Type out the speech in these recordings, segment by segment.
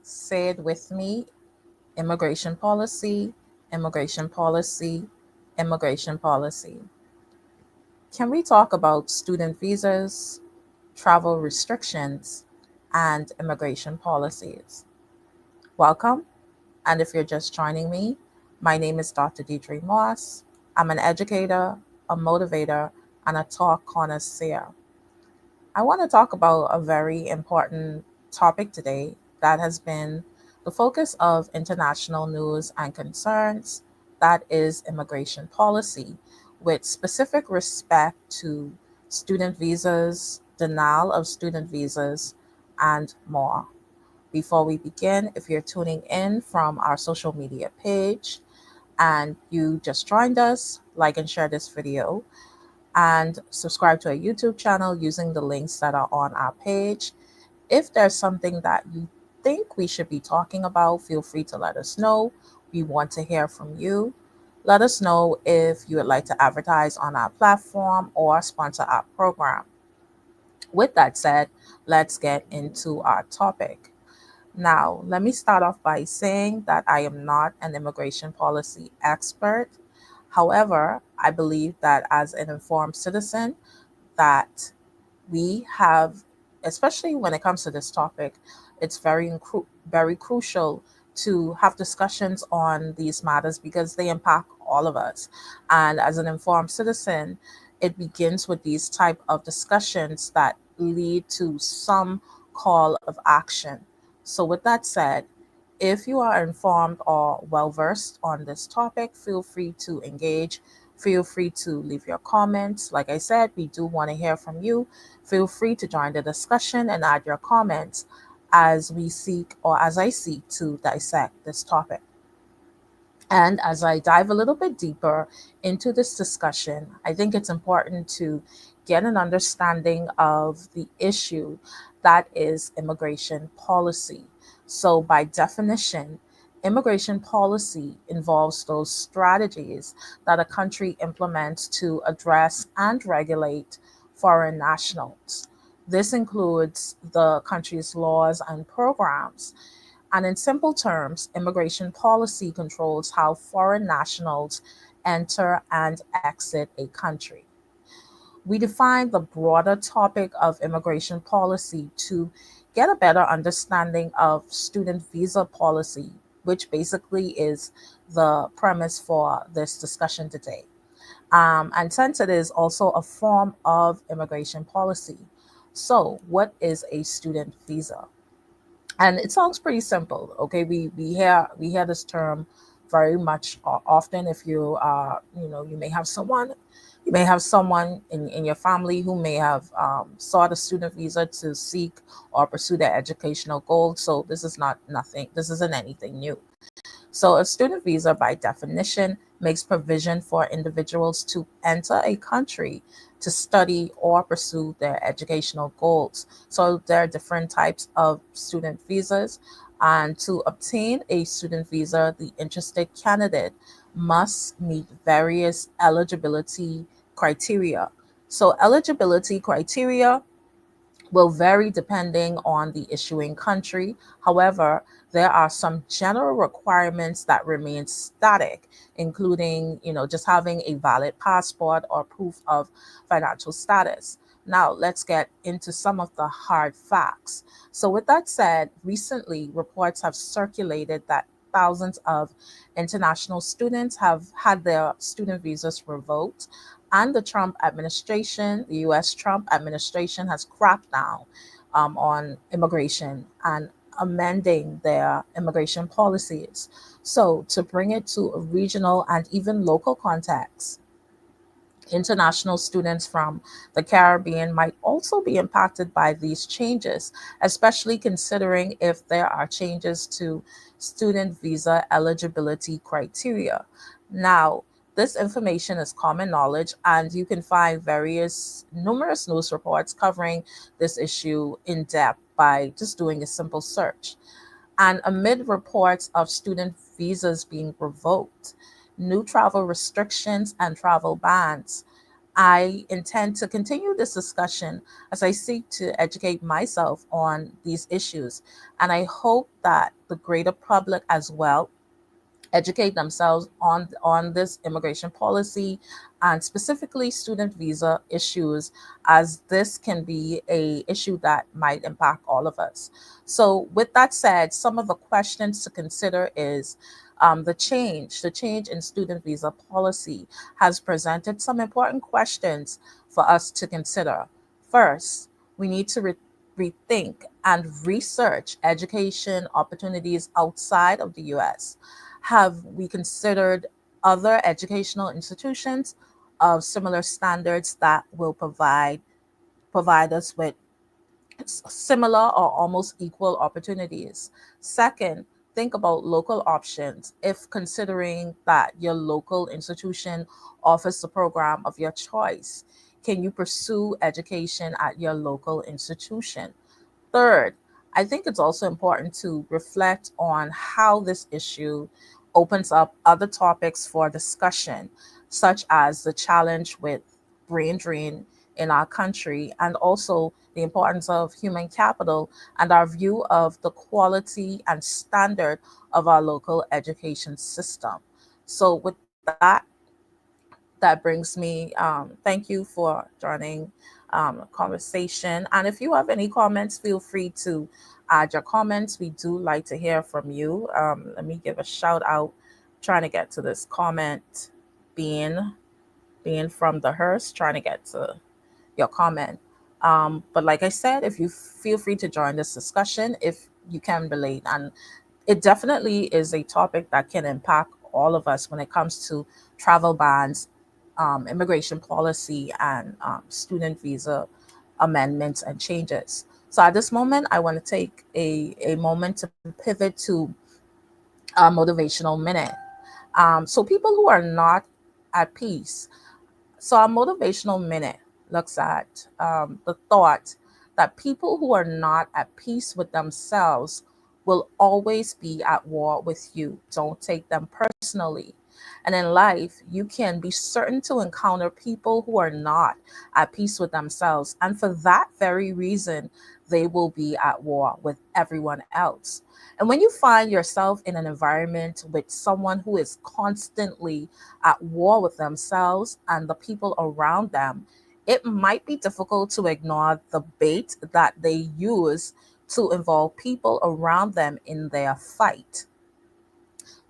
Say it with me: immigration policy, immigration policy, immigration policy. Can we talk about student visas, travel restrictions, and immigration policies? Welcome. And if you're just joining me, my name is Dr. Deidre Moss. I'm an educator, a motivator, and a talk connoisseur. I want to talk about a very important topic today that has been the focus of international news and concerns, that is immigration policy, with specific respect to student visas, denial of student visas, and more. Before we begin, if you're tuning in from our social media page and you just joined us, like and share this video and subscribe to our YouTube channel using the links that are on our page. If there's something that you think we should be talking about, feel free to let us know. We want to hear from you. Let us know if you would like to advertise on our platform or sponsor our program. With that said, let's get into our topic. Now, let me start off by saying that I am not an immigration policy expert. However, I believe that as an informed citizen, that we have, especially when it comes to this topic, it's very crucial to have discussions on these matters because they impact all of us. And as an informed citizen, it begins with these type of discussions that lead to some call of action. So with that said, if you are informed or well versed on this topic, feel free to engage. Feel free to leave your comments. Like I said, we do want to hear from you. Feel free to join the discussion and add your comments as we seek, or as I seek, to dissect this topic. And as I dive a little bit deeper into this discussion, I think it's important to get an understanding of the issue that is immigration policy. So, by definition, immigration policy involves those strategies that a country implements to address and regulate foreign nationals. This includes the country's laws and programs, and in simple terms, immigration policy controls how foreign nationals enter and exit a country. We define the broader topic of immigration policy to get a better understanding of student visa policy, which basically is the premise for this discussion today. And since it is also a form of immigration policy, so what is a student visa? And it sounds pretty simple. Okay, we hear this term very much often. If you you may have someone, in your family who may have sought a student visa to seek or pursue their educational goals. So this is not nothing, this isn't anything new. So, a student visa, by definition, makes provision for individuals to enter a country to study or pursue their educational goals. So, there are different types of student visas. And to obtain a student visa, the interested candidate must meet various eligibility criteria. So, eligibility criteria will vary depending on the issuing country. However, there are some general requirements that remain static, including, just having a valid passport or proof of financial status. Now, let's get into some of the hard facts. So, with that said, recently reports have circulated that thousands of international students have had their student visas revoked, and the Trump administration, the US Trump administration, has cracked down on immigration and amending their immigration policies. So, to bring it to a regional and even local context, international students from the Caribbean might also be impacted by these changes, especially considering if there are changes to student visa eligibility criteria. Now, this information is common knowledge, and you can find numerous news reports covering this issue in depth by just doing a simple search. And amid reports of student visas being revoked, new travel restrictions and travel bans, I intend to continue this discussion as I seek to educate myself on these issues. And I hope that the greater public as well educate themselves on this immigration policy and specifically student visa issues, as this can be a issue that might impact all of us. So with that said, some of the questions to consider is the change in student visa policy has presented some important questions for us to consider. First, we need to rethink and research education opportunities outside of the US. Have we considered other educational institutions of similar standards that will provide us with similar or almost equal opportunities? Second, think about local options. If considering that your local institution offers the program of your choice, can you pursue education at your local institution? Third, I think it's also important to reflect on how this issue opens up other topics for discussion, such as the challenge with brain drain in our country, and also the importance of human capital and our view of the quality and standard of our local education system. So, with that brings me, thank you for joining conversation. And if you have any comments, feel free to add your comments. We do like to hear from you. Let me give a shout out. Trying to get to this comment, being being from the Hearst, trying to get to your comment. But like I said, if you feel free to join this discussion if you can relate. And it definitely is a topic that can impact all of us when it comes to travel bans, immigration policy, and student visa amendments and changes. So at this moment, I want to take a moment to pivot to a motivational minute. So people who are not at peace, so our motivational minute looks at the thought that people who are not at peace with themselves will always be at war with you. Don't take them personally. And in life, you can be certain to encounter people who are not at peace with themselves. And for that very reason, they will be at war with everyone else. And when you find yourself in an environment with someone who is constantly at war with themselves and the people around them, it might be difficult to ignore the bait that they use to involve people around them in their fight.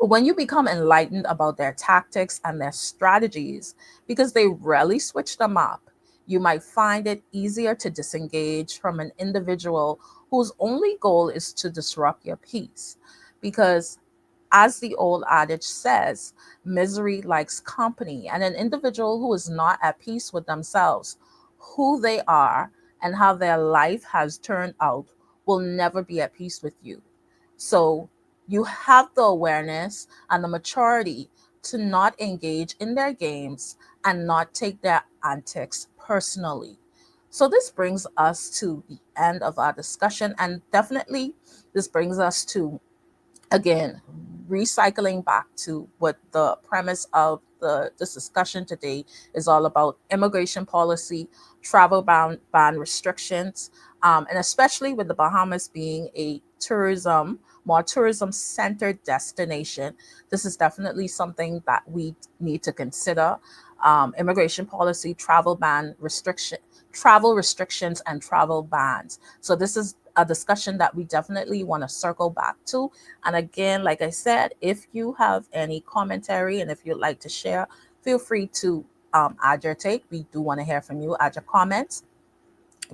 But when you become enlightened about their tactics and their strategies, because they rarely switch them up, you might find it easier to disengage from an individual whose only goal is to disrupt your peace. Because as the old adage says, misery likes company, and an individual who is not at peace with themselves, who they are, and how their life has turned out will never be at peace with you. So you have the awareness and the maturity to not engage in their games and not take their antics personally. So this brings us to the end of our discussion, and definitely this brings us to, again, recycling back to what the premise of this discussion today is all about: immigration policy, travel ban restrictions, and especially with the Bahamas being a more tourism centered destination, this is definitely something that we need to consider. Immigration policy, travel restrictions, and travel bans. So this is a discussion that we definitely want to circle back to. And again, like I said, if you have any commentary and if you'd like to share, feel free to add your take. We do want to hear from you. Add your comments.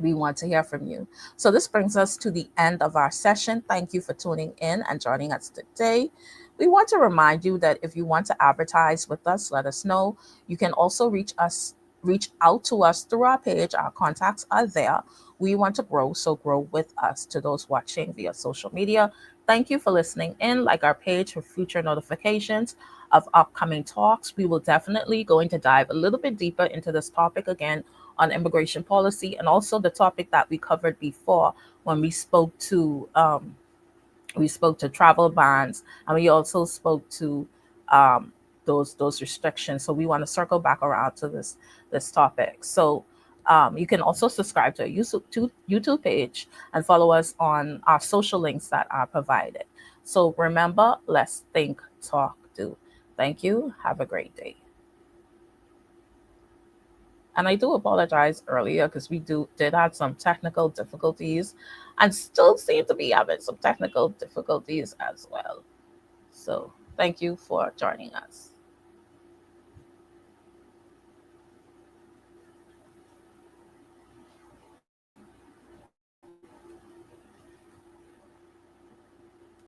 We want to hear from you. So this brings us to the end of our session. Thank you for tuning in and joining us today. We want to remind you that if you want to advertise with us, let us know. You can also reach out to us through our page. Our contacts are there. We want to grow, so grow with us. To those watching via social media, thank you for listening in. Like our page for future notifications of upcoming talks. We will definitely going to dive a little bit deeper into this topic again on immigration policy, and also the topic that we covered before when we spoke to travel bans, and we also spoke to those restrictions. So we want to circle back around to this topic. So you can also subscribe to our YouTube page and follow us on our social links that are provided. So remember, let's think, talk, do. Thank you. Have a great day. And I do apologize earlier because we did have some technical difficulties and still seem to be having some technical difficulties as well. So thank you for joining us.